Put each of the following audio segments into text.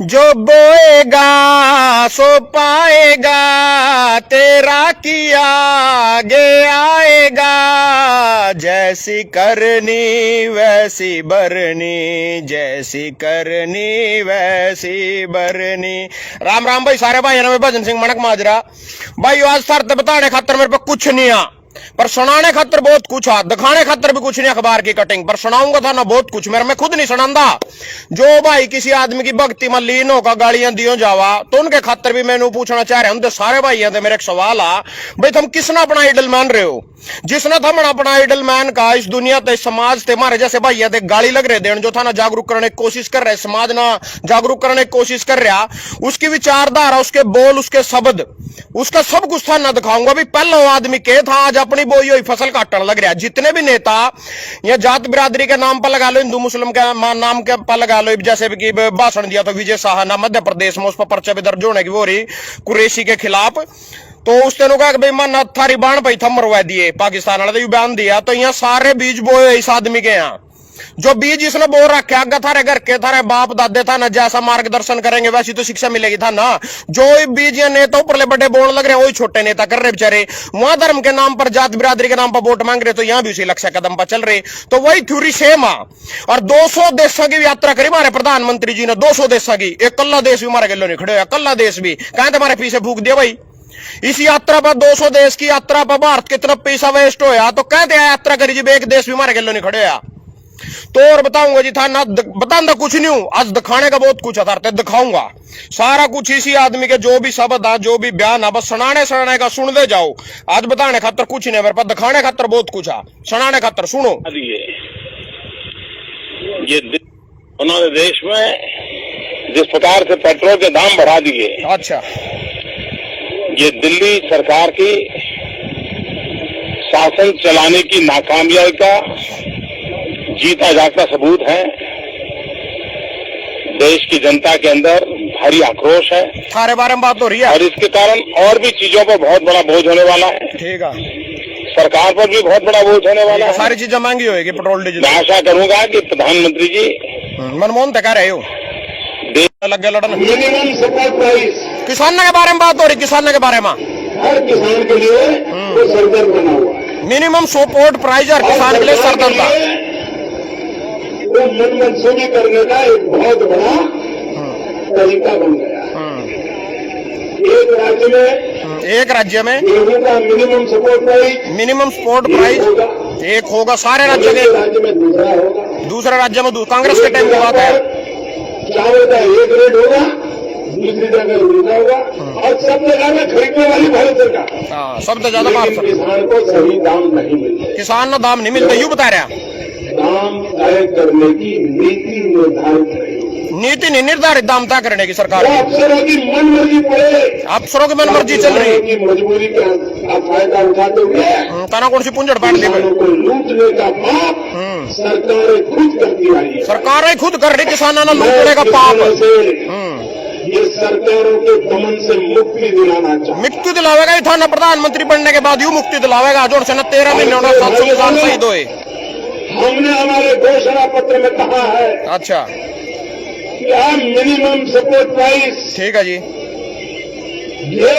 जो बोएगा सो पाएगा, तेरा किया आगे आएगा, जैसी करनी वैसी बरनी, जैसी करनी वैसी बरनी। राम राम भाई सारे भाई, मैं भजन सिंह मणक माजरा भाई। आज सर बताने खातर मेरे पे कुछ नहीं आ, पर सुनाने खातर बहुत कुछ आ, दिखाने खातर भी कुछ नहीं अखबार की कटिंग, पर सुनाऊंगा था ना बहुत कुछ। मेरे में खुद नहीं सुनांदा। जो भाई किसी आदमी की भक्ति में लीन होकर गालियां दियो जावा, तो उनके खातर भी मैंने पूछना चाह रहा हूं। सारे भाई मेरे एक सवाल आ भाई, तुम किसने अपना आइडल मान रहे हो? जिसने थम अपना आइडल मान का इस दुनिया ते समाज ते मारे जैसे भाई ते गाली लग रहे देन, जो था ना जागरूक करने की कोशिश कर रहे, समाज ना जागरूक करने की कोशिश कर रहा, उसकी विचारधारा, उसके बोल, उसके शब्द, उसका सब कुछ था ना दिखाऊंगा भी। पहला आदमी के था, आज अपनी बोई हुई फसल काटने लग रहा। जितने भी नेता या जात बिरादरी के नाम पर लगा लो, हिंदू मुस्लिम के नाम के पर लगा लो, जैसे कि भाषण दिया तो विजय शाह ना मध्य प्रदेश में, उस पर पर्चा भी दर्ज होने की वो रही कुरैशी के खिलाफ, तो उस तेनों का भाई मन थारी बाण भाई थम मरवा दिए पाकिस्तान वाले, बयान दिया। तो यहाँ सारे बीज बोए इस आदमी के यहाँ, जो बीज इसने बो रखे आगे थारे घर के थारे बाप दादे था ना, जैसा मार्गदर्शन करेंगे वैसी तो शिक्षा मिलेगी था ना। जो बीज या नेता ऊपर बड़े बोल लग रहे हैं, वही छोटे नेता कर रहे बेचारे। वहां धर्म के नाम पर, जात बिरादरी के नाम पर वोट मांग रहे, तो यहाँ भी उसी लक्ष्य कदम पर चल रहे। तो वही थ्योरी सेम आ। और 200 देशों की यात्रा करी हमारे प्रधानमंत्री जी ने, 200 देशों की। एक कल्ला देश भी हमारे गलों नहीं खड़े हो, कल्ला देश भी कहें तुम्हारे पीछे फूक दिया भाई। इस यात्रा पर 200 देश की यात्रा पर भारत कितना पैसा वेस्ट होया, तो कहते हैं यात्रा करी जी, एक देश भी हमारे गलों नहीं खड़े हो। तो और बताऊंगा जी था ना, बताना कुछ नहीं हूं, आज दिखाने का बहुत कुछ था, दिखाऊंगा सारा कुछ इसी आदमी के, जो भी शब्द आ, जो भी बयान आ, बस सुनाने का सुन दे जाओ। आज बताने खातर कुछ नहीं मेरे पास, दिखाने खातर बहुत कुछ आ, सुनाने खातर सुनो। ये उन्होंने देश में जिस प्रकार से पेट्रोल के दाम बढ़ा दिए, अच्छा, ये दिल्ली सरकार की शासन चलाने की नाकामयाबी का जीता जागता सबूत है। देश की जनता के अंदर भारी आक्रोश है, सारे बारे में बात हो रही है, और इसके कारण और भी चीजों पर बहुत बड़ा बोझ होने वाला है। ठीक है, सरकार पर भी बहुत बड़ा बोझ होने वाला है। सारी चीजें महंगी होगी, पेट्रोल डीजल। मैं आशा करूंगा कि प्रधानमंत्री जी मनमोहन तक कह रहे हो लग गया लड़न। मिनिमम सपोर्ट प्राइस, किसानों के बारे में बात हो रही, किसानों के बारे में, हर किसान के लिए वो सरदर्द बना हुआ है। मिनिमम सपोर्ट प्राइस और किसान के लिए सरदर्द था। वो मनमंसूबी करने का एक बहुत बड़ा तरीका बन गया। एक राज्य में गेहूं का मिनिमम सपोर्ट प्राइस एक होगा सारे राज्य के, राज्य में दूसरा होगा, दूसरे राज्य में कांग्रेस के टाइम की बात है। चावल का एक रेट होगा, दूसरी जगह दूसरा होगा, और सब जगह में खरीदने वाली भारत सरकार। हाँ, सब तो ज्यादा भारत सरकार। किसान को सही दाम नहीं मिलते, किसान ना दाम नहीं मिलता, यूं बता रहा। दाम तय करने की नीति निर्धारित रही, नीति नहीं निर्धारित दाम तय करने की सरकार, अफसरों की मन मर्जी पड़े, अफसरों की मन मर्जी चल रही की मजबूरी का फायदा उठाते हुए तना कौन सी पुंजड़ पाट ली, को लूटने का पाप सरकारें खुद करती आई है। सरकारें खुद कर रही किसानों ने लूटने का पाप। ये सरकारों के दमन से मुक्ति दिलाना चाहिए। मुक्ति दिलावेगा, था ना प्रधानमंत्री बनने के बाद यूं मुक्ति दिलावेगा, जो से न 13 महीने 700 किसान शहीद हुए। हमने हमारे घोषणा पत्र में कहा है, अच्छा, क्या मिनिमम सपोर्ट प्राइस, ठीक है जी, ये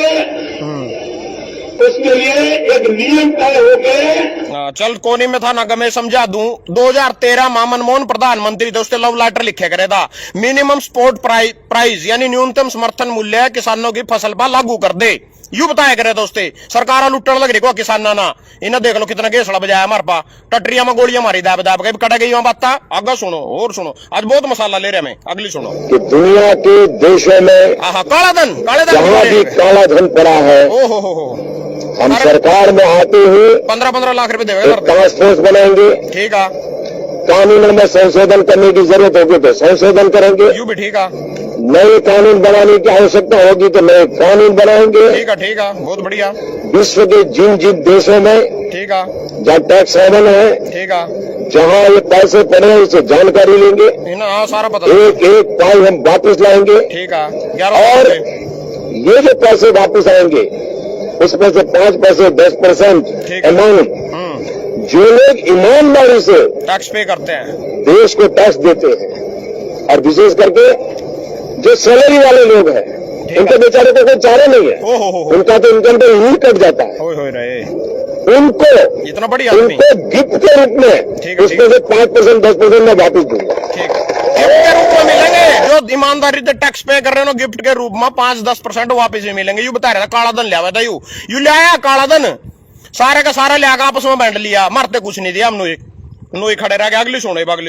उसके लिए एक नियम तय हो गए। चल कोनी में था ना, मैं समझा दूं। 2013 में मनमोहन प्रधानमंत्री थे, उसने लव लेटर लिखे करे था, मिनिमम सपोर्ट प्राइस यानी न्यूनतम समर्थन मूल्य किसानों की फसल पर लागू कर दे, यूं बताया करे दोस्ते। सरकार लुटने लग रही को किसाना ना, इन्हें देख लो कितना गेसड़ा बजाया हमारे पास, टटरिया में गोलियां मारी दाब दाब के कट गई बात। आगे सुनो और सुनो, आज बहुत मसाला ले रहे मैं, अगली सुनो। कि दुनिया के देशों में काला धन जहाँ भी काला धन पड़ा है, ओहो, हम सरकार में आते ही 15-15 लाख रुपए देगा, टास्क फोर्स बनाएंगे। ठीक है, कानूनों में संशोधन करने की जरूरत होगी तो संशोधन करेंगे, यूं भी ठीक है, नए कानून बनाने की आवश्यकता होगी तो नए कानून बनाएंगे। ठीक है, बहुत बढ़िया। विश्व के जिन देशों में, ठीक है, जहाँ टैक्स हेवन है, ठीक है, जहाँ ये पैसे पड़े हैं उससे जानकारी लेंगे, सारा पता, एक पाई हम वापस लाएंगे। ठीक है, और ये जो पैसे वापस आएंगे उसमें से 5 पैसे 10% अमाउंट जो लोग ईमानदारी से टैक्स पे करते हैं, देश को टैक्स देते हैं, और विशेष करके जो सैलरी वाले लोग हैं उनके बेचारे को कोई चारा नहीं है, उनका तो इनकम पे यूं कट जाता है। उनको इतना बड़ी आदमी उनको गिफ्ट के रूप में उसमें से 5% 10% मैं वापिस दूंगा। गिफ्ट के रूप में मिलेंगे, जो ईमानदारी से टैक्स पे कर रहे हो गिफ्ट के रूप में 5-10% वापिस भी मिलेंगे। यू बता रहा था काला धन लिया था, यू लिया काला धन सारे का सारा लिया आपस में बांट लिया, मरते कुछ नहीं दिया। हम नोई खड़े रह गए। अगली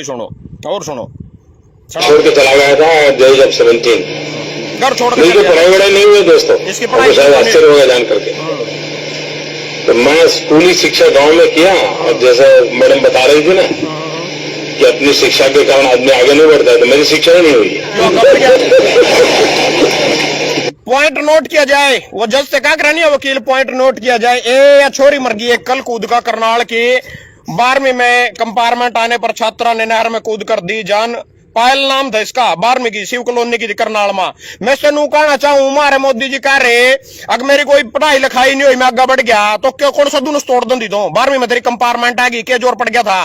सुनो और सुनो। छोड़ के चला गया था जय जब 17 घर छोड़ के पढ़ाई वढ़ाई नहीं हुई दोस्तों, इसकी पढ़ाई शायद आश्चर्य होगा जान करके। तो मैं स्कूली शिक्षा गांव में किया, और जैसे मैडम बता रही थी ना कि अपनी शिक्षा के कारण आदमी आगे नहीं बढ़ता है, तो मेरी शिक्षा ही नहीं हुई। पॉइंट नोट किया जाए, वो जज से क्या करानी है वकील, पॉइंट नोट किया जाए। ए छोरी मर गई, कल कूद का करनाल की 12वीं में कंपार्टमेंट आने पर छात्रा ने नहर में कूद कर दी जान। पायल नाम था इसका, 12वीं की, शिव कॉलोनी की करनाल में। मैं से नू कहना चाहूं, हमारे मोदी जी कह रहे अगर मेरी कोई पढ़ाई लिखाई नहीं हुई, मैं आगे बढ़ गया तो क्यों कौन सा दून तोड़ दी दो। 12वीं में तेरी कंपार्टमेंट आएगी, क्या जोर पड़ गया था।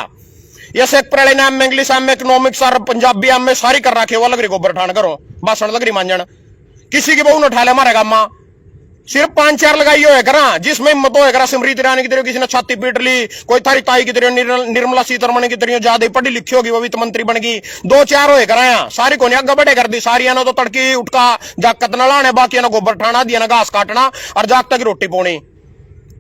ये सेक प्रणाली नाम में, इंग्लिश में, इकोनॉमिक्स और पंजाबी में सारी कर रखे, वो लग रही गोबर ठान करो, भाषण लग रही मांझन। किसी की बहू न उठा ले हमारे गाँव में, सिर्फ 5-4 लगाई हो करा, जिसमें हिम्मत हो करा। स्मृति ईरानी की तरह किसी ने छाती पीट ली, कोई थारी ताई की तरह निर्मला सीतारमण की तरह ज्यादा पढ़ी लिखी होगी, वो वित्त मंत्री बन गई। 2-4 हो कराया, सारी को आगे बढ़े कर दी। सारिया ने तो तड़की उठका जाकत न लाने, बाकी ना गोबर ठाना दिया, ना घास काटना और जागता की रोटी पोनी।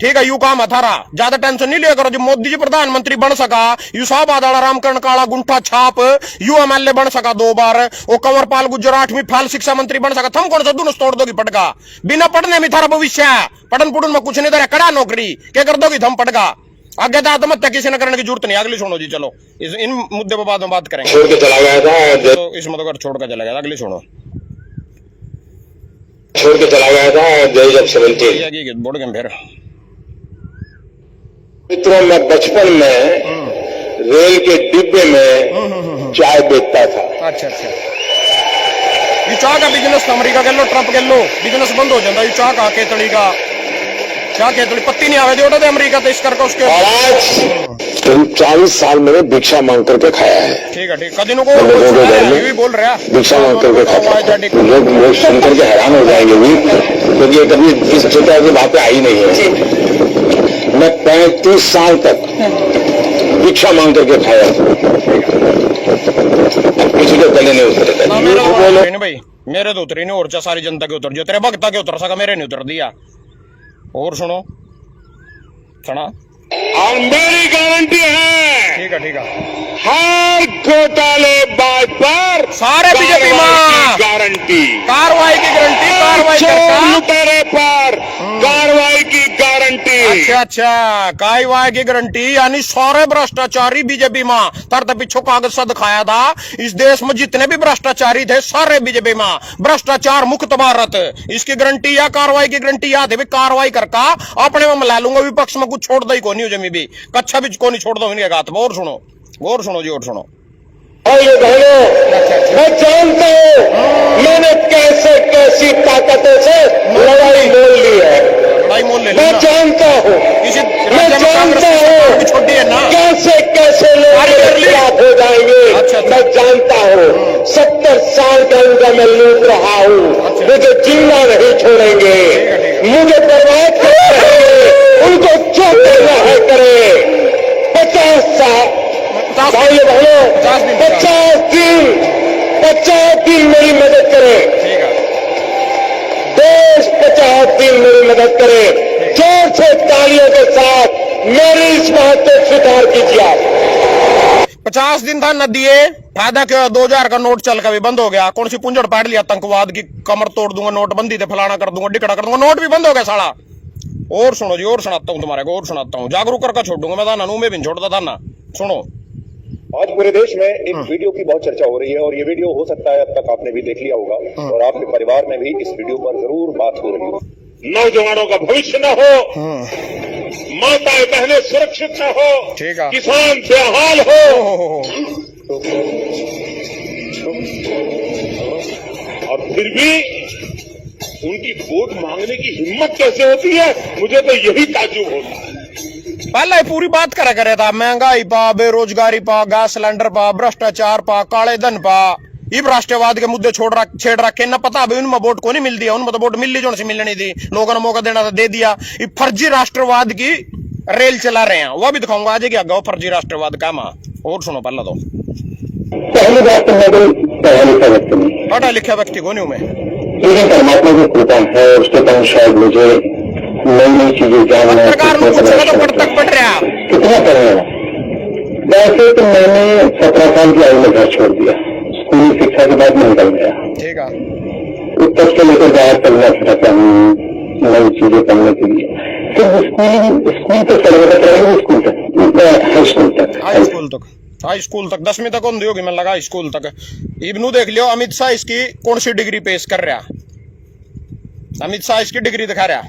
ठीक है, यू काम है थारा, ज्यादा टेंशन नहीं लिया करो। जो मोदी जी प्रधानमंत्री बन सका, यू साहबाद रामकरण काला गुंठा छाप यू MLA बन सका 2 बार, वो कंवरपाल गुज्जर 8वीं फाल शिक्षा मंत्री बन सका। थम कौन सा दून तोड़ दोगी पटका, बिना पढ़ने में थारा भविष्य है। पढ़न पुढ़न में कुछ नहीं दे, कड़ा नौकरी क्या कर दोगी थम पटका। आगे तो आत्महत्या किसी ने करने की जरूरत नहीं। अगली सुनो जी, चलो इन मुद्दे पर बाद में बात करेंगे। छोड़ के चला गया था तो इसमें तो छोड़ कर चला गया। अगली सुनो। छोड़ के चला गया था जय जब 17 बोर्ड गए फिर मित्रों, मैं बचपन में रेल के डिब्बे में चाय बेचता था। अच्छा, ये चाह का बिजनेस अमेरिका के लो, ट्रंप के लो बिजनेस बंद हो जाता। ये चाह का केतड़ी का, क्या केतड़ी पत्ती नहीं आवे जो अमेरिका, तो इस करके उसके। और आज 40 साल मैंने भिक्षा मांग करके खाया है। ठीक है, कदिनों को बोल रहा है भिक्षा मांग करके खाता। लोग सुन करके हैरान हो जाएंगे भी, क्योंकि कभी इस जगह की बातें आई नहीं है। मैं 35 साल तक भिक्षा मांग करके खाया, किसी को गले नहीं उतरता। भाई मेरे तो उतरी नहीं, और सारी जनता के उतर जो, तेरे भक्ता के उतर सका, मेरे नहीं उतर दिया। और सुनो सुना, और मेरी गारंटी है, ठीक है, हर घोटालेबाज पर सारे बीजेपी में गारंटी, कार्रवाई की गारंटी, कार्रवाई लुटेरे पर कार्रवाई की गारंटी। अच्छा, कार्रवाई की गारंटी, यानी सारे भ्रष्टाचारी बीजेपी में। तरत पीछो कागज सा दिखाया था, इस देश में जितने भी भ्रष्टाचारी थे सारे बीजेपी में। भ्रष्टाचार मुक्त भारत, इसकी गारंटी या कार्रवाई की गारंटी याद है। कार्रवाई करका अपने में मिला लूंगा, विपक्ष में कुछ छोड़ दई को नहीं, जमी भी कच्चा भी को नहीं छोड़ दो इनके हाथ में। और सुनो जी, और सुनो। भाइयों बहनों, मैं जानता हूं मैंने कैसे कैसी ताकतों से लड़ाई मोल ली है। मैं जानता हूं छोटी है ना, कैसे कैसे लोग खिलाफ हो जाएंगे। मैं जानता हूं 70 साल के अंदर मैं लूट रहा हूं, मुझे जिंदा नहीं छोड़ेंगे, मुझे बर्बाद करेंगे, उनको जो करना है करें। 50 साल भाइयों बहनों, 50 दिन मेरी मदद करें। देश 50 दिन मेरी मदद करे। जोर से तालियों के साथ मेरी इस बात को स्वीकार कीजिए आप। 50 दिन था न दिए, फायदा क्या। 2000 का नोट चल का भी बंद हो गया। कौन सी पुंजड़ पाड़ लिया आतंकवाद की, कमर तोड़ दूंगा, नोटबंदी थे, फलाना कर दूंगा, डिकड़ा कर दूंगा, नोट भी बंद हो गया साला। और सुनो जी, और सुनाता हूँ तुम्हारे को, और सुनाता हूँ। जागरूक करके छोड़ दूंगा मैं था ना, में भी छोड़ता था ना। सुनो, आज पूरे देश में एक वीडियो की बहुत चर्चा हो रही है, और ये वीडियो हो सकता है अब तक आपने भी देख लिया होगा, और आपके परिवार में भी इस वीडियो पर जरूर बात हो रही हो। नौजवानों का भविष्य न हो, माताएं बहनें सुरक्षित न हो, किसान बेहाल हो, और फिर भी उनकी वोट मांगने की हिम्मत कैसे होती है, मुझे तो यही ताज्जुब होता है। पहले पूरी बात करा था, महंगाई पा, बेरोजगारी पा, गैस सिलेंडर पा, भ्रष्टाचार पा, काले धन पा, इब राष्ट्रवाद के मुद्दे छेड़ रखे न पता अभी उनमें वोट को नहीं मिल दिया, उनमें तो वोट मिल ली जो मिलनी थी, लोगों ने मौका देना था दे दिया। ये फर्जी राष्ट्रवाद की रेल चला रहे हैं, वो भी दिखाऊंगा आज क्या गौ फर्जी राष्ट्रवाद का मां। और सुनो पहला तो पहली बात तो मैं पढ़ा लिखा व्यक्ति नहीं, पढ़ा लिखा व्यक्ति को नहीं हूं मैं, लेकिन परमात्मा की कृपा है, उसके कारण शायद मुझे नई नई चीजें जानना है। पत्रकार में पूछेगा तो पढ़ तक पढ़ रहा कितना पढ़ेगा? वैसे तो मैंने 17 साल की आयु में घर छोड़ दिया, स्कूली शिक्षा के बाद मैं निकल गया। ठीक है, उत्तर से लेकर बाहर चलना चाहता हूँ नई चीजें करने के लिए। स्कूल तो चलेगा, स्कूल तक, हाई स्कूल तक, हाई स्कूल तक 10वीं तक होंगी होगी, मैं लगा स्कूल तक। इब्नू देख लियो, अमित शाह इसकी कौन सी डिग्री पेश कर रहा, अमित शाह इसकी डिग्री दिखा रहा।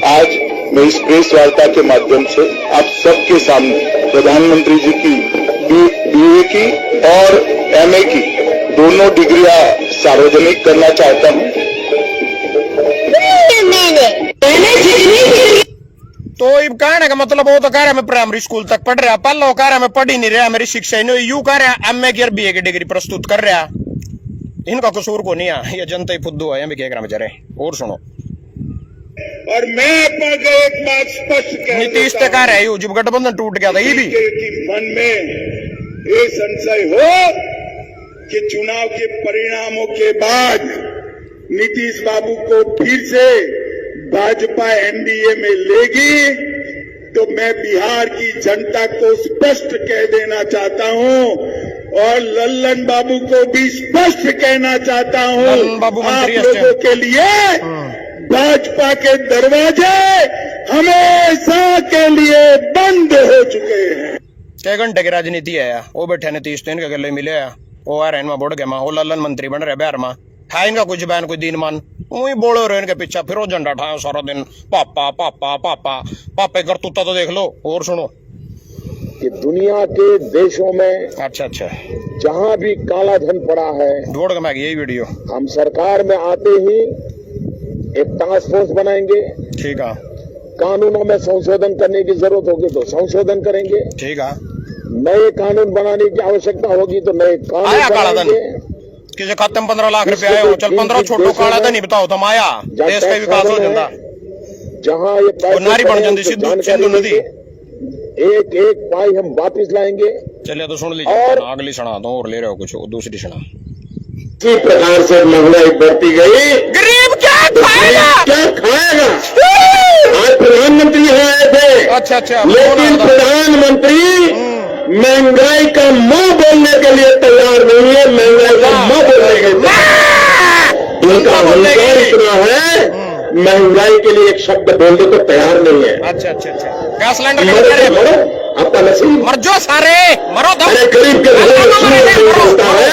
आज मैं इस प्रेस वार्ता के माध्यम से आप सबके सामने प्रधानमंत्री जी की बीए की और एमए की दोनों डिग्रियां सार्वजनिक करना चाहता हूं। तो इब कहने का मतलब वो तो कह रहा मैं प्राइमरी स्कूल तक पढ़ रहा, पहला वो कह रहा मैं पढ़ ही नहीं रहा, मेरी शिक्षा ही नहीं, यू कह रहा एमए की और बीए की डिग्री प्रस्तुत कर रहा। इनका कसूर को नहीं है, ये जनता ही फुद्दू है, भी कह रहा बेचारे। और सुनो, और मैं अपना एक बात स्पष्ट कह नीतीश तो कह रहा है जब गठबंधन टूट गया था, ये भी मन में ये संशय हो कि चुनाव के परिणामों के बाद नीतीश बाबू को फिर से भाजपा एनडीए में लेगी, तो मैं बिहार की जनता को स्पष्ट कह देना चाहता हूं और लल्लन बाबू को भी स्पष्ट कहना चाहता हूं, आप लोगों के लिए भाजपा के दरवाजे हमेशा के लिए बंद हो चुके हैं। छह घंटे की राजनीति है, वो बैठे नीतीश तो इनके गले मिले, वो आ रहे बोड़ गए, वो लल्लन मंत्री बन रहे बिहार में, है इनका कुछ बयान कोई दिन मान, वही बोलो रहे इनके पीछे, फिर वो झंडा ठाए सारा दिन, पापा पापा पापा पापा करतूता तो देख लो। और सुनो कि दुनिया के देशों में अच्छा जहां भी काला धन पड़ा है, दौड़ के मैं यही वीडियो हम सरकार में आते ही एक टास्क फोर्स बनाएंगे। ठीक है, कानूनों में संशोधन करने की जरूरत होगी तो संशोधन करेंगे। ठीक है, नए कानून बनाने की आवश्यकता होगी तो नए कानून बनाएंगे। किसी खाते में 15 लाख रुपए आए हो, चल 15 छोटो काला धन ही बताओ तुम आया, देश का विकास हो जाता, जहाँ ये नारी बन जाती सिंधु नदी, एक एक पाई हम वापिस लाएंगे। चलिए तो सुन लीजिए, और अगली सुना दो, और ले रहे हो कुछ दूसरी सुना। इसी प्रकार से महंगाई बढ़ती गई, गरीब क्या खाएगा, आज प्रधानमंत्री आए थे, अच्छा लेकिन प्रधानमंत्री महंगाई का मुंह बोलने के लिए तैयार नहीं है, महंगाई का मुंह बोलने के लिए उनका अहंकार इतना है, महंगाई के लिए एक शब्द बोलने को तैयार नहीं है। अच्छा गैस सिलेंडर आपका नसीब मर जो सारे मरो, अरे गरीब के रोता है,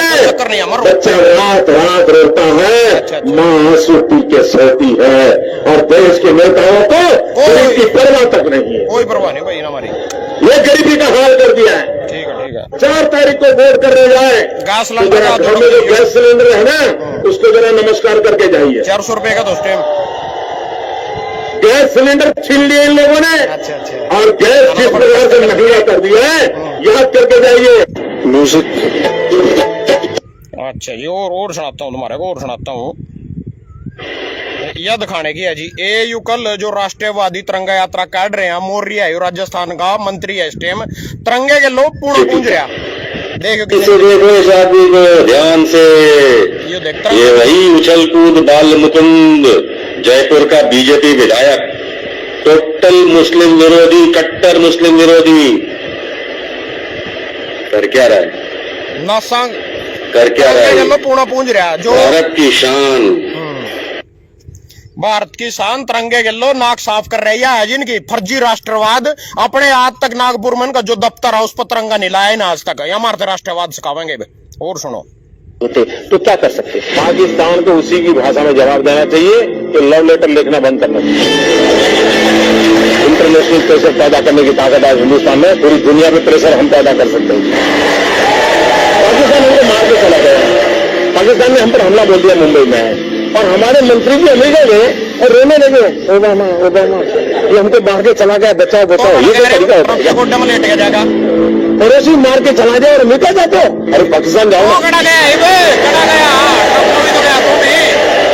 बच्चा रात रात रोता है, माँ आंसू पी के सोती है, और देश के नेताओं को गरीब की परवाह तक नहीं है, कोई परवाह नहीं भाई हमारी, ये गरीबी का हाल कर दिया है। ठीक है 4 तारीख को वोट करने जाए, गैस सिलेंडर घर में जो गैस सिलेंडर है ना, उसको जरा नमस्कार करके जाइए। 400 रुपए का दोस्त गैस सिलेंडर छीन लिए इन लोगों ने, अच्छा और गैस जिस प्रकार से महंगा कर दिया है, याद करके जाइए। अच्छा ये और सुनाता हूँ तुम्हारे को, और सुनाता हूँ, यह दिखाने की है जी। एयू कल जो राष्ट्रवादी तिरंगा यात्रा काट रहे हैं, मौर्य है राजस्थान का मंत्री है, इस टाइम तिरंगे के लोग पूर्ण गूंज रहा, देखो इस आदमी को ध्यान से, ये वही उछल कूद बाल मुकुंद जयपुर का बीजेपी विधायक, टोटल मुस्लिम विरोधी, कट्टर मुस्लिम विरोधी, कर क्या रहा है, नासंग कर क्या रहा है, पूर्ण पूंज रहा जो भारत की शान, भारत की शान तिरंगे के लो नाक साफ कर रही है जिनकी फर्जी राष्ट्रवाद अपने आज तक नागपुर में का जो दफ्तर है उस पर तिरंगा नहीं लाया ना आज तक, हमारे राष्ट्रवाद सिखावेंगे। और सुनो तो क्या कर सकते, पाकिस्तान को उसी की भाषा में जवाब देना चाहिए कि लव लेटर लिखना बंद करना चाहिए। इंटरनेशनल प्रेशर पैदा करने की ताकत आज हिंदुस्तान में, पूरी दुनिया में प्रेशर हम पैदा कर सकते हैं। पाकिस्तान हमको मार के चला गया, पाकिस्तान ने हम पर हमला बोल दिया मुंबई में, और हमारे मंत्री जी अमेरिका गए और रोने लगे, ओबामा ओबामा, ये हमको मार के चला गया, बचाओ बचाओ, ये तरीका होता है। पड़ोसी मार के चला जाए और अमेरिका जाते हो? अरे पाकिस्तान जाओ ना। कड़ा गया कड़ा गया ट्रंप भी तो गया तू भी।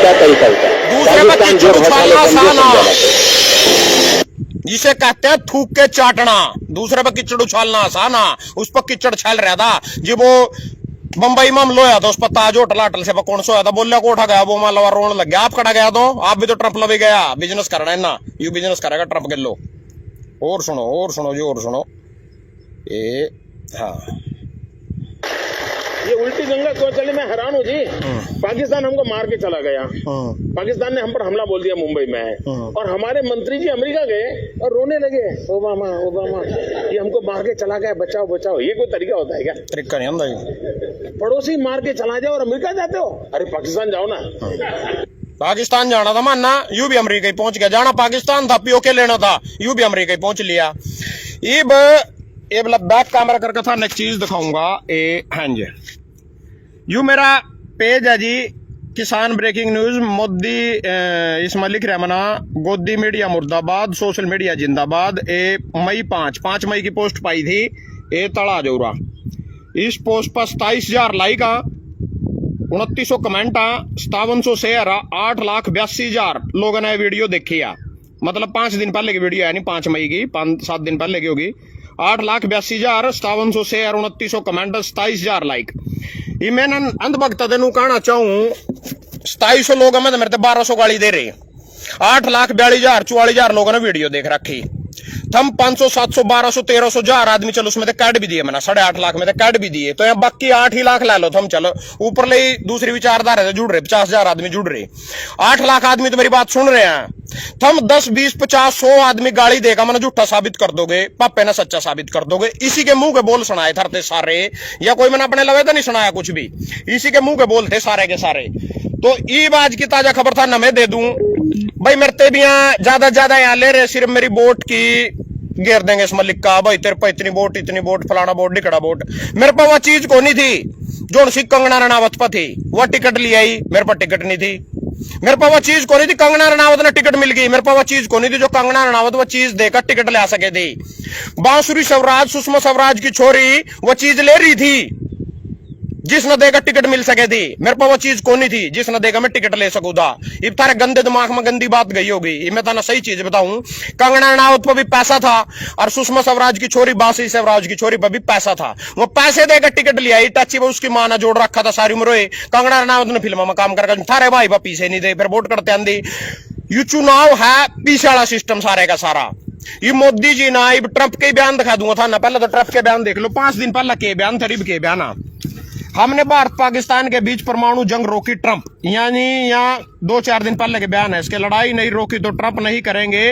क्या तरीका होता है? दूसरे पर पाकिस्तान जो किचड़ उछालना आसान है, जिसे कहते हैं थूक के चाटना। दूसरे पर किचड़ उछालना आसान, उस पर किचड़ छल रहा था जी। वो बंबई में हम लोया था, उस पर ताज होटल हाटल से कौन सोया था, बोलिया को उठा गया वो मालवा रोन लग गया। आप कड़ा गया तो आप भी तो ट्रंप लगे गया। बिजनेस करना है ना, यू बिजनेस करेगा ट्रंप के लो। और सुनो जी, और सुनो ये। हाँ, ये उल्टी गंगा क्यों चली? मैं हैरान हूँ जी। पाकिस्तान हमको मार के चला गया, पाकिस्तान ने हम पर हमला बोल दिया मुंबई में, और हमारे मंत्री जी अमेरिका गए और रोने लगे, ओबामा ओबामा ये हमको मार के चला गया, बचाओ बचाओ। ये कोई तरीका होता है क्या? तरीका नहीं होता। पड़ोसी मार के चला जाओ और अमेरिका जाते हो? अरे पाकिस्तान जाओ ना। पाकिस्तान जाना था मानना, यू भी अमेरिका ही पहुंच गया। जाना पाकिस्तान था, पीओके लेना था, यू भी अमेरिका ही पहुंच लिया। ये बैक कैमरा करके था नेक्स्ट चीज दिखाऊंगा। ए हाँ जी, यू मेरा पेज है जी, किसान ब्रेकिंग न्यूज। मोदी इसमें लिख रहा मना, गोदी मीडिया मुर्दाबाद, सोशल मीडिया जिंदाबाद। ए मई 5 मई की पोस्ट पाई थी। ए तड़ा जोरा, इस पोस्ट पर 27,000 लाइक, 2900 कमेंट, 5700 शेयर, 8,82,000 लोगों ने वीडियो देखी है। मतलब 5 दिन पहले की वीडियो है, नहीं 5 मई की, 5-7 दिन पहले की होगी। 8,82,000, 5700 शेयर, 2900 कमेंट, 27,000 लाइक। ये मैंने अंधभक्त तेनू कहना चाहूं, 2700 लोग मैं तो मेरे तो 1200 गाली दे रहे। 8,42,000 44,000 लोगों ने वीडियो देख रखी। थम 500 700 1200 1300 हजार आदमी, चलो उसमें तो कैड भी दिए मैंने, 8.5 लाख में तो कैड भी दिए, तो यहाँ बाकी 8 ही लाख ला लो थम। चलो ऊपर ले दूसरी विचारधारा से जुड़ रहे, 50,000 आदमी जुड़ रहे, 8 लाख आदमी तो मेरी बात सुन रहे हैं। थम 10 20 50 100 आदमी गाली देगा, मैंने झूठा साबित कर दोगे, पापे ने सच्चा साबित कर दोगे। इसी के मुंह के बोल सुनाए थरते सारे, या कोई मैंने अपने लगे तो नहीं सुनाया कुछ भी, इसी के मुंह के बोल थे सारे के सारे। तो ईब आज की ताजा खबर था न मैं दे दूं भाई, मरते भी यहाँ ज्यादा यहाँ ले रहे, सिर्फ मेरी बोट की घेर देंगे इस मलिक का, भाई तेरे पर इतनी बोट फलाना बोट ढिकड़ा बोट। मेरे पर वह चीज को नहीं थी जो सी कंगना रनावत पर थी, वह टिकट ले आई, मेरे पर टिकट नहीं थी। मेरे पर वह चीज को नहीं थी, कंगना रनावत ने टिकट मिल गई, मेरे पर वह चीज को नहीं थी जो कंगना रनावत वह चीज देकर टिकट ले आ सके थी। बांसुरी स्वराज, सुषमा स्वराज की छोरी वह चीज ले रही थी जिसने देगा टिकट मिल सके थी, मेरे पास वो चीज कौन नहीं थी जिसने देगा मैं टिकट ले सकूं था। इब थारे गंदे दिमाग में गंदी बात गई होगी। मैं ताना सही चीज बताऊं, कंगना रनावत पर भी पैसा था और सुषमा स्वराज की छोरी बांसुरी स्वराज की छोरी पर भी पैसा था। वो पैसे देकर टिकट ले आई, टची वो उसकी मां ने जोड़ रखा था सारी उम्र। कंगना रनावत ने फिल्म में काम करके थारे भाई पर पीछे नहीं दे, फिर वोट करते आंधी। ये चुनाव है पीछे वाला सिस्टम सारे का सारा। ये मोदी जी ना, इब ट्रंप के बयान दिखा दूंगा था ना, पहले तो ट्रंप के बयान देख लो, 5 दिन पहले के बयान थे, के बयान। हमने भारत पाकिस्तान के बीच परमाणु जंग रोकी ट्रंप, यानी यहाँ 2-4 दिन पहले के बयान है इसके। लड़ाई नहीं रोकी तो ट्रंप नहीं करेंगे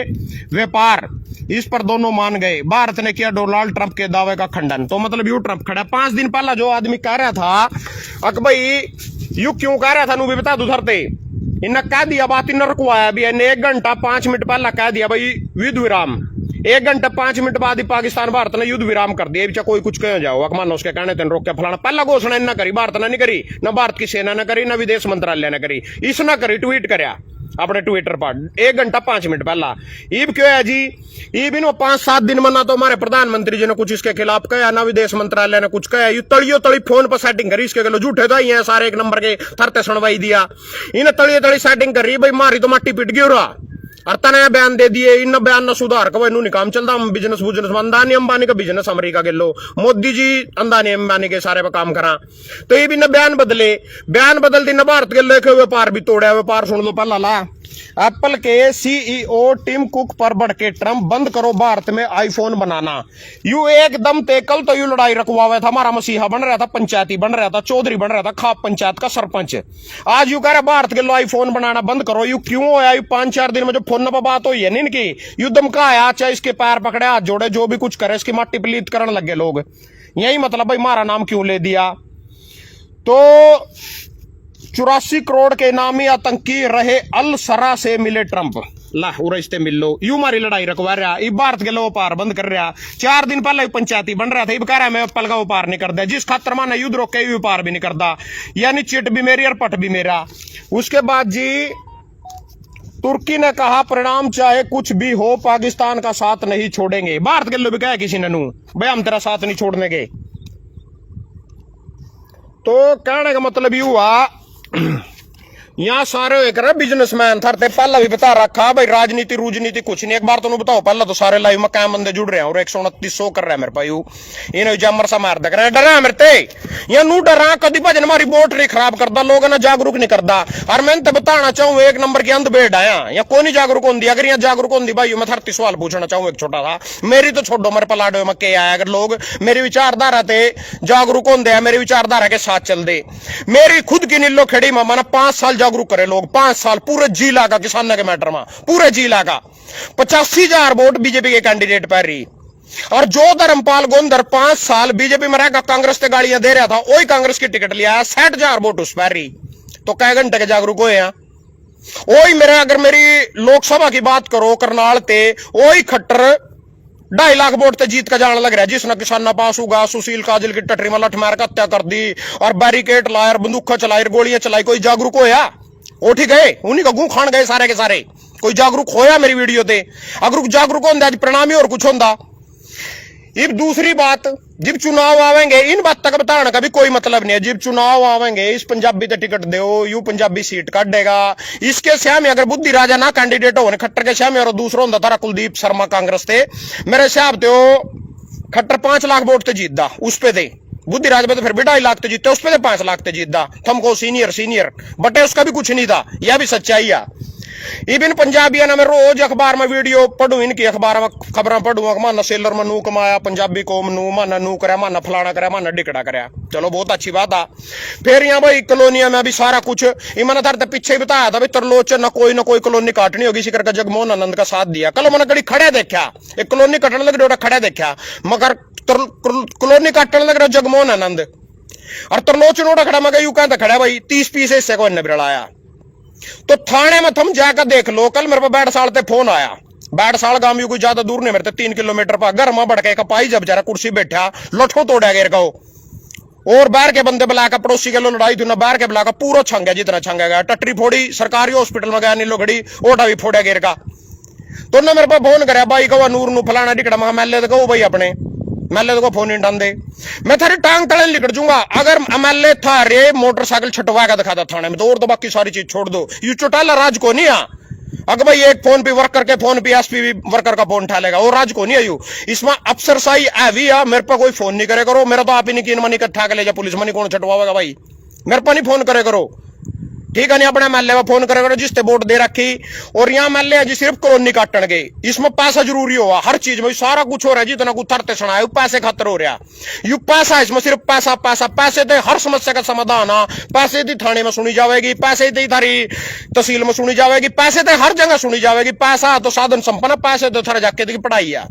व्यापार, इस पर दोनों मान गए। भारत ने किया डोनाल्ड ट्रंप के दावे का खंडन। तो मतलब यू ट्रंप खड़ा 5 दिन पहले जो आदमी कह रहा था अक भाई यू क्यों कह रहा था, नू भी बता दू धरते इन्हें कह दिया बात, इन रुकवाया भी 1 घंटा 5 मिनट पहले कह दिया भाई युद्ध विराम। 1 घंटा 5 मिनट बाद ही पाकिस्तान भारत ने युद्ध विराम कर दिया। चाहे कोई कुछ कह जाओ, मानो उसके कहने तेन रोक के फलाना, पहला घोषणा न करी भारत ने, नहीं करी, न भारत की सेना ने करी, न विदेश मंत्रालय ने करी, इसने करी, ट्वीट करया अपने ट्विटर पर 1 घंटा 5 मिनट पहला। ईब क्यों है जी, ईब इन 5-7 दिन में ना तो हमारे प्रधानमंत्री जी ने कुछ इसके खिलाफ कहा, ना विदेश मंत्रालय ने कुछ कहा। ये तड़ियो तड़ी फोन पर सेटिंग करी, इसके गलो झूठे तो ही है सारे, 1 नंबर के थरते सुनवाई दिया। इन्हें तड़ियो तड़ी सेटिंग कर रही भाई, मारी तो माटी पिट गई रहा और तने बयान दे दिए। इन बयान न सुधार का नहीं काम चलता, हम बिजनेस अंदानी अंबानी का बिजनेस अमेरिका के लो, मोदी जी अंदानी अंबानी के सारे पर काम करा। तो ये भी न बयान बदले, बयान बदलती न भारत के लेके व्यापार भी तोड़ा। व्यापार सुन लो पहला ला, एप्पल के सीईओ टिम कुक पर बढ़ के ट्रंप, बंद करो भारत में आईफोन बनाना। यू एकदम ते कल तो यू लड़ाई रखवावे था, हमारा मसीहा बन रहा था, पंचायती बन रहा था, चौधरी बन रहा था, खाप पंचायत का सरपंच। आज यू कह रहा भारत के लो आईफोन बनाना बंद करो। यू क्यों होया, 5-4 दिन में जो फोन पर बात हुई है नी इनकी, यू धमकाया, चाहे इसके पैर पकड़े हाथ जोड़े जो भी कुछ करे, इसकी माटी पलीत करने लगे लोग। यही मतलब भाई हमारा नाम क्यों ले दिया। तो 84 करोड़ के इनामी आतंकी रहे अल सरा से मिले ट्रंप, ला रिश्ते मिल लो। यू हमारी लड़ाई रखवा रहा, ये भारत के लो व्यापार बंद कर रहा। 4 दिन पहले पंचायती बन रहा था, ये कह रहा मैं एप्पल का व्यापार नहीं करता, जिस खातर माना युद्ध रोके व्यापार भी नहीं करता, यानी चिट भी मेरी और पट भी मेरा। उसके बाद जी तुर्की ने कहा परिणाम चाहे कुछ भी हो पाकिस्तान का साथ नहीं छोड़ेंगे। भारत के लोग भी कहे किसी ने नू भाई हम तेरा साथ नहीं छोड़ने के। तो कहने का मतलब ये हुआ यहाँ सारे एक बिजनेसमैन थे, पहला भी बता रखा भाई राजनीति रूजनीति कुछ नहीं। एक बार तो बताओ पहला तो सारे लाइव में क्या बंदे जुड़ रहे हैं और 129 कर रहे हैं मेरे पायू इन्हें जमर सा मार देख रहे हैं। डरा मेरे ते या नू डरा कभी भजन हमारी वोट नहीं खराब करता, लोग ना जागरूक नहीं करता। और मैं तो बताना चाहूँ एक नंबर के अंध बेड आया या कोई नहीं जागरूक होंगी। अगर यहाँ जागरूक होंगी भाई मैं 30 सवाल पूछना चाहूँ एक छोटा सा, मेरी तो छोड़ो मेरे पलाडो में के आया। अगर लोग मेरी विचारधारा थे जागरूक होंगे, मेरी विचारधारा के साथ चल दे, मेरी खुद की नीलो खड़ी माना 5 साल जागरूक करे लोग, 5 साल पूरे जिला का किसानों के मैटर में पूरे जिला का 85,000 वोट बीजेपी के कैंडिडेट पर रही। और जो धर्मपाल गोंदर 5 साल बीजेपी में रहकर कांग्रेस से गाड़ियां दे रहा था वही कांग्रेस की टिकट लिया 60,000 वोट उस पर रही। तो कै घंटे के जागरूक हुए हैं वही मेरे। अगर मेरी लोकसभा की बात करो करनाल ते वही खट्टर 2.5 लाख वोट से जीत का जाने लग रहा है, जिसने किसान पास होगा सुशील काजल की टटरी में लठ मार कर हत्या कर दी और बैरिकेड लाया, बंदूक चलाई, गोलियां चलाई। कोई जागरूक होया? उठ गए उन्हीं का गूं खान गए सारे के सारे। कोई जागरूक होया मेरी वीडियो ते? अगर जागरूक होंगे आज परिणाम ही और कुछ होंदा। अब दूसरी बात, जब चुनाव आवेंगे इन बात तक बताने का भी कोई मतलब नहीं है। जब चुनाव आवेंगे इस पंजाबी ते टिकट दो यू पंजाबी सीट काट देगा। इसके श्याम अगर बुद्धि राजा ना कैंडिडेट हो खट्टर के श्याम और दूसरा होता तारा कुलदीप शर्मा कांग्रेस थे, मेरे श्याम तो खट्टर 5 लाख वोट ते जीतदा उस पे दे। बुद्धि राज में तो फिर भी 2.5 लाख ते जीतते, उस पे 5 लाख ते जीतदा। थमको सीनियर बटे उसका भी कुछ नहीं था, यह भी सच्चाई है। इबिन पंजाबिया मैं रोज अखबार में वीडियो पढ़ू, इनकी अखबार में खबर पढ़ू माना सेलर में नू कमाया, पंजाबी कौम नू माना नू करे, माना फलाना करे, माना डिकड़ा करे। चलो बहुत अच्छी बात है। फिर यहाँ भाई कॉलोनिया में भी सारा कुछ इमन था पीछे ही बताया था भाई तरलोचन ना कोई कॉलोनी काटनी होगी, इसी करके जगमोहन आनंद का साथ दिया। कल मैंने कड़ी खड़े देखा एक कॉलोनी कटने लग रही खड़े देखा, मगर कॉलोनी काटने लग रहा जगमोहन आनंद और तरलोचन उड़ा खड़ा मगर यू कहता खड़ा भाई 30 पीस इससे को बिरलाया। तो थाने में थम जाकर देख लो। कल मेरे पास 62 साल ते फोन आया, 62 साल गांव कोई ज्यादा दूर नहीं, मेरे 3 किलोमीटर पर घर में बढ़ के कपाई जब जरा कुर्सी बैठा लठो तोड़ा गिर गो और बाहर के बंदे बुलाकर पड़ोसी के लो लड़ाई थी ना, बाहर के बुलाकर पूरा छंग गया जितना छंग गया। टट्टी फोड़ी सरकारी हॉस्पिटल में गया नीलो घड़ी ओटा भी फोड़ा गिर का। तो ना मेरे पास फोन कराया भाई कहो नूर नू फलाना टिकड़ा मैं एमएलए तो कहो भाई अपने एमएलए को फोन नहीं डाल दे, मैं थारी टांग तले निकट जूंगा। अगर एमएलए था रे मोटरसाइकिल छटवा का दिखा था थाने में तो और तो बाकी सारी चीज छोड़ दो। यू चौटाला राज को नहीं आ। अगर भाई एक फोन पे वर्कर के फोन पे एसपी भी वर्कर का फोन उठा लेगा और राज को नहीं आयु। इसमें अफसर साई हैवी है, मेरे पर कोई फोन नहीं करे करो। मेरा तो आप ही नहीं की मनी इकट्ठा के ले जा पुलिस मनी कौन छटवाएगा भाई, मेरे पर नहीं फोन करे करो ठीक है। नहीं अपने एमएलए में फोन करे करो जिससे वोट दे रखी। और यहाँ एमएलए जी सिर्फ कॉलोनी काटन गए, इसमें पैसा जरूरी हुआ हर चीज में सारा कुछ हो रहा है। जितना कुछ थरते सुना है पैसे खतर हो रहा यू पैसा, इसमें सिर्फ पैसा पैसा पैसे थे हर समस्या का समाधान है। पैसे थी थाने में सुनी जाएगी, पैसे थी थारी तहसील में सुनी जाएगी, पैसे थे हर जगह सुनी जाएगी। पैसा तो साधन संपन्न, पैसे तो थारे जाके की पढ़ाई है।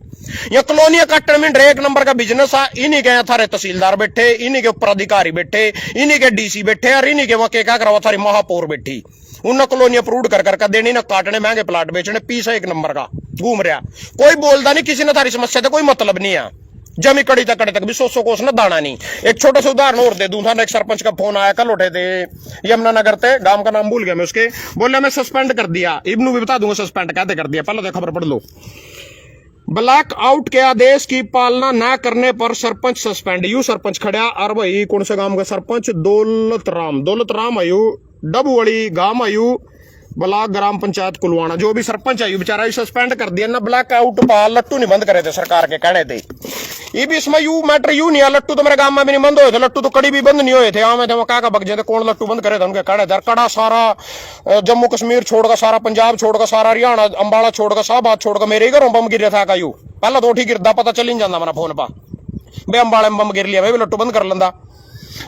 यह कॉलोनियां काटन में एक नंबर का बिजनेस है। इन्हीं के थारे तहसीलदार बैठे, इन्हीं के ऊपर अधिकारी बैठे, इन्हीं के डीसी बैठे और इन्हीं के वहां क्या करा थारी महापौर बैठी। उन कॉलोनियां अप्रूव कर देनी ना काटने महंगे प्लाट बेचने, पीसा एक नंबर का घूम रहा। कोई बोलता नहीं, किसी ने थारी समस्या से कोई मतलब नहीं है। जमी कड़ी तक भी 100 कोस ना दाना नहीं। एक छोटा सा उदाहरण और दे दूं था, एक सरपंच का फोन आया कल उठे थे यमुनानगर थे, गांव का नाम भूल गया मैं उसके, बोले मैं सस्पेंड कर दिया। इब्नू भी बता दूंगा सस्पेंड कहते कर दिया, पहले तो खबर पढ़ लो। ब्लैक आउट के आदेश की पालना न करने पर सरपंच सस्पेंड। यू सरपंच खड़ा और भाई कौन से गांव का सरपंच दौलत राम आयु डबुवड़ी गांव आयु ब्लॉक ग्राम पंचायत कुलवाना, जो भी सरपंच आयु बेचारा सस्पेंड कर दिया ना। ब्लैक आउट पा लट्टू नहीं बंद करे थे सरकार के कहने थे। ये भी इसमें यू मैटर यू नहीं है, लट्टू तो मेरे गांव में भी नहीं बंद हुए थे, लट्टू तो कड़ी भी बंद नहीं हुए थे। आमे थे क्या बग जाते कौन लट्टू बंद करे थे उनके कहने थे। कड़ा सारा जम्मू कश्मीर छोड़कर, सारा पंजाब छोड़कर, सारा हरियाणा अंबाला छोड़कर, शाहबाद छोड़कर मेरे ही घरों बम गिर रहा था। यू पहला तो ठीक गिरदा पता चल नहीं जाता मेरा फोन पर भाई अंबाले में बम गिर लिया, भाई लट्टू बंद कर लेंदा।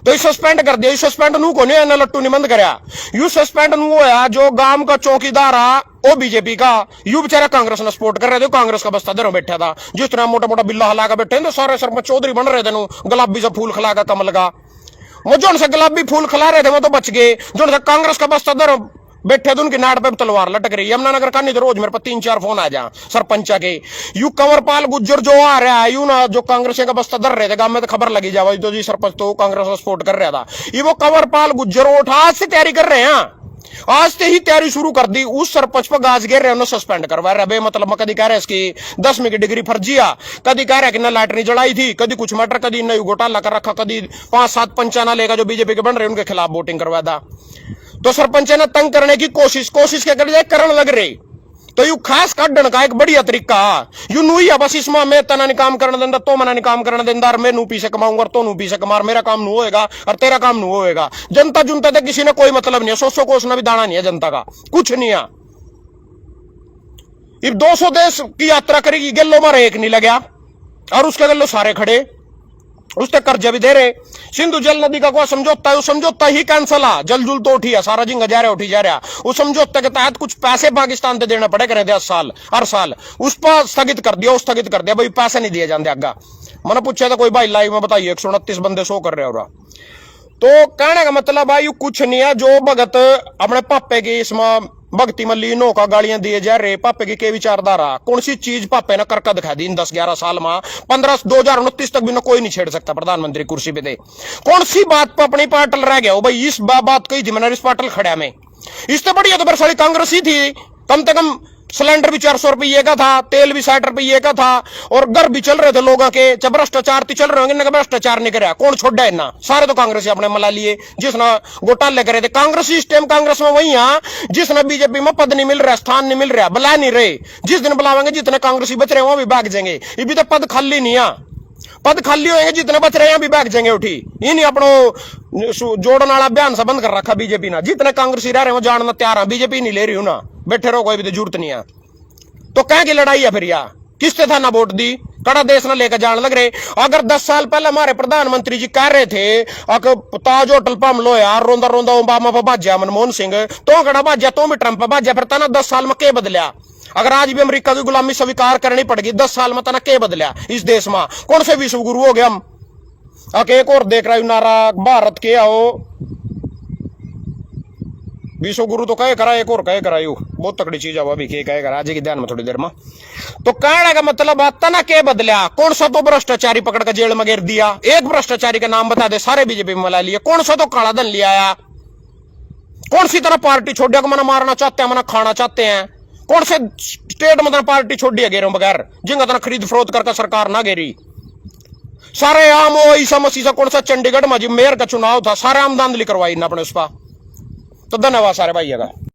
तो ये सस्पेंड कर दिया। सस्पेंड नू को नहीं लट्टू नहीं बंद कराया। यू सस्पेंड नू होया जो गांव का चौकीदार आ वो बीजेपी का, यू बेचारा कांग्रेस ने सपोर्ट कर रहे थे, कांग्रेस का बस्ता दरों बैठा था। जिस तरह मोटा मोटा बिल्ला हला कर बैठे तो सारे सरपंच चौधरी बन रहे थे, गुलाबी से फूल खिला का कमल का। वो जो उनसे गुलाबी फूल खिला रहे थे वो तो बच गए, जो उनसे कांग्रेस का बस्ता दरों बैठे थे उनकी नाड़ पे तलवार लटक रही। यमुनानगर का नहीं तो रोज मेरे पर 3-4 फोन आ जा सरपंच के। यू कंवरपाल गुज्जर जो आ रहा है यू ना जो कांग्रेस का बस्ता धर रहे थे गांव में तो खबर लगी जावा तो जी सरपंच तो कांग्रेस का सपोर्ट कर रहा था। ये वो कंवरपाल गुज्जर उठा से तैयारी कर रहे हैं आज से ही तैयारी शुरू कर दी। उस सरपंच पर गाज गिर रहे उन्हें सस्पेंड करवा रहे बे मतलब कदी कह रहे इसकी 10वीं की डिग्री फर्जिया, कदी कह रहे कि न लाइट नहीं जलाई थी, कदी कुछ मैटर, कदी न घोटाला कर रखा, कदी 5-7 पंचाना लेगा जो बीजेपी के बन रहे उनके खिलाफ वोटिंग करवा दा। तो सरपंच ने तंग करने की कोशिश के करने लग रही। तो यू खास काटन का एक बढ़िया तरीका यू नू ही बस इसमें मैं तना नहीं काम करने देंदा, तो मना नहीं काम करने देंदा, मैं नू पीछे कमाऊंगा तो नू पीछे कमार, मेरा काम नू होएगा और तेरा काम नू होएगा। जनता जुनता तक किसी ने कोई मतलब नहीं है, 100 कोसना भी दाना नहीं है जनता का, कुछ नहीं है। ये 200 देश की यात्रा करेगी, गल्लो मारे एक नहीं लगा और उसके गल्लो सारे खड़े, उससे कर्जा भी दे रहे। सिंधु जल नदी का कोई समझौता है, वो समझौता ही कैंसल है, जल जुल तो उठी है, सारा जिंगा जा रहा उठी जा रहा। उस समझौते के तहत कुछ पैसे पाकिस्तान से देना पड़े करे 10 साल हर साल, उस पर स्थगित कर दिया भाई, पैसे नहीं दिए जाते आगा। मैंने पूछा था कोई भाई लाइव में बताइए 129 बंदे शो कर रहे हो। तो कहने का मतलब भाई कुछ नहीं है, जो भगत अपने पापे की इसमें भक्ति में लीन होकर गालियां दिए जा रहे, पापे की के विचारधारा, कौन सी चीज पापे ने करके दिखा दी इन 10-11 साल में, 2029 तक भी ना कोई नहीं छेड़ सकता प्रधानमंत्री कुर्सी पे दे। कौन सी बात पर अपनी पाटल रह गया हो भाई, इस बात कही थी मैंने, इस पाटल खड़ा में इससे बढ़िया तो फिर सारी कांग्रेस ही थी। कम से कम सिलेंडर भी 400 रुपये का था, तेल भी 60 रुपये का था, और घर भी चल रहे थे लोगों के, जब भ्रष्टाचार चल रहे होंगे, भ्रष्टाचार नहीं कराया, कौन छोड़ा है ना, सारे तो कांग्रेस अपने मला लिए जिसने घोटाले करे थे। कांग्रेस इस टाइम कांग्रेस में वही है जिसने बीजेपी में पद नहीं मिल रहा, स्थान नहीं मिल रहा, बुला नहीं रहे, जिस दिन बुलावेंगे जितने कांग्रेसी बच रहे वहां भी भाग जाएंगे। ये भी तो पद खाली नहीं है, पद खाली होंगे जितने बच रहे हैं भी भाग जाएंगे उठी। इन अपनो जोड़ने वाला बयान से बंद कर रखा बीजेपी ना, जितने कांग्रेसी रह रहे हैं वो जानना तैयार है, बीजेपी नहीं ले रही हूं ना, बैठे रहो, कोई भी तो जरूरत नहीं है। तो कह की लड़ाई है फिर यार, किससे था ना वोट दी, कड़ा देश ना लेकर जाने लग रहे। अगर 10 साल पहले हमारे प्रधानमंत्री जी कह रहे थे ताज होटल पर हम लो यार, रोंदा रोंदा ओबामा पर बाजा मनमोहन सिंह, तो कड़ा बाजा तो भी ट्रंप पर बाजा, फिर तना 10 साल में क्या बदलिया। अगर आज भी अमेरिका की गुलामी स्वीकार करनी पड़ेगी 10 साल में तना क्या बदलिया इस देश में, कौन से विश्व गुरु हो गए हम। एक और देख रहा हूं नारा भारत के आओ, विश्व गुरु तो कहे करा, एक और कहे करायु, बहुत तकड़ी चीज है वो भी, कहे करा आज की ध्यान में थोड़ी देर में। तो कहने का मतलब तना के बदलिया, कौन सा तो भ्रष्टाचारी पकड़ कर जेल में गिर दिया, एक भ्रष्टाचारी का नाम बता दे, सारे बीजेपी में मिला लिए, कौन सा तो काला धन ले आया, कौन सी तरह पार्टी छोड़िया को मना मारना चाहते हैं, मना खाना चाहते हैं, कौन से स्टेट में पार्टी छोड़ी गेरों बगैर जिनका तना खरीद फरोख्त करके सरकार ना गेरी। सारे आम ईसा मसीसा, कौन सा चंडीगढ़ में जी मेयर का चुनाव था, सारे आम धांधली करवाई ना अपने उस पर। तो धन्यवाद सारे भाई का।